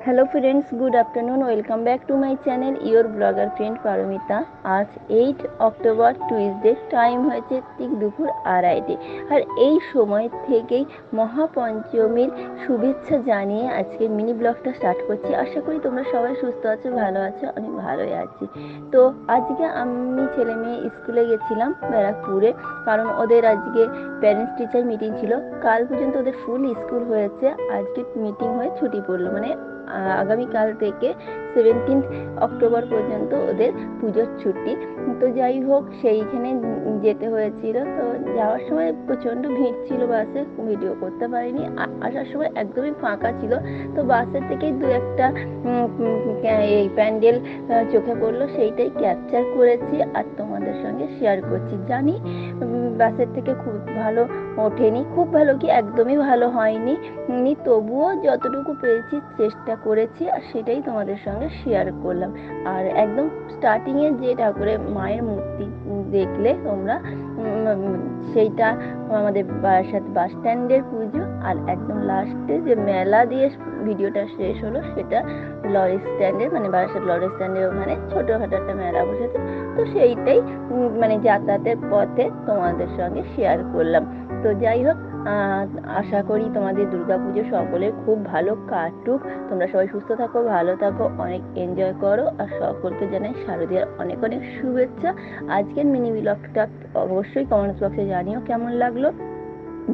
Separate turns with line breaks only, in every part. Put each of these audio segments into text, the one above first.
Hello friends, good afternoon. Welcome back to my channel your blogger friend Paramita. आज 8 October Tuesday, time হয়েছে ঠিক দুপুর 2:30। আর এই সময় থেকেই মহাপঞ্চমীর শুভেচ্ছা জানিয়ে আজকে মিনি ব্লগটা স্টার্ট করছি। আশা করি তোমরা সবাই সুস্থ আছো, ভালো আছো। আমি ভালোই আছি। তো আজকে আমি ছেলে মেয়ে স্কুলে গেছিলাম ব্যারাকপুরে, কারণ ওদের আজকে প্যারেন্টস টিচার মিটিং ছিল। কাল পর্যন্ত ওদের ফুল স্কুল হয়েছে, আজকে মিটিং হয়ে ছুটি পড়লো। মানে আগামীকাল থেকে 17 অক্টোবর পর্যন্ত ওদের পুজোর ছুটি। তো যাই হোক, সেইখানে যেতে হয়েছিল। তো যাওয়ার সময় প্রচণ্ড ভিড় ছিল বাসে, ভিডিও করতে পারিনি। আসার সময় একদমই ফাঁকা ছিল। তো বাসের থেকে দু একটা এই প্যান্ডেল চোখে পড়লো, সেইটাই ক্যাপচার করেছি আর তোমাদের সঙ্গে শেয়ার করছি। জানি বাসের থেকে খুব ভালো ওঠেনি, খুব ভালো কি একদমই ভালো হয়নি, তবুও যতটুকু পেরেছি চেষ্টা করেছি, আর সেটাই তোমাদের সঙ্গে শেয়ার করলাম। আর একদম স্টার্টিংয়ে যে ঠাকুরের মায়ের মূর্তি দেখলে তোমরা, সেইটা আমাদের বারাসাত বাস স্ট্যান্ডের পুজো। আর একদম লাস্টে যে মেলা দিয়ে ভিডিওটা শেষ হলো, সেটা লরি স্ট্যান্ডের, মানে বারাসাত লরি স্ট্যান্ডের ওখানে ছোটোখাটো একটা মেলা বসেছে। তো সেইটাই মানে যাতায়াতের পথে তোমাদের সঙ্গে শেয়ার করলাম। তো যাই হোক, আশা করি তোমাদের দুর্গাপুজো সকলের খুব ভালো কাটুক। তোমরা সবাই সুস্থ থাকো, ভালো থাকো, অনেক এনজয় করো। আর সকলকে জানাই শারদীয়ার অনেক অনেক শুভেচ্ছা। আজকের মিনি ব্লগটা অবশ্যই কমেন্টস বক্সে জানিও কেমন লাগলো।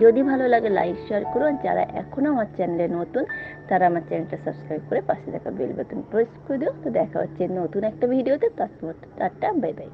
যদি ভালো লাগে লাইক শেয়ার করো। যারা এখনও আমার চ্যানেলে নতুন, তারা আমার চ্যানেলটা সাবস্ক্রাইব করে পাশে থাকা বেল বাটন প্রেস করে দিও। তো দেখা হচ্ছে নতুন একটা ভিডিওতে। তারপর টাটা, বাই বাই।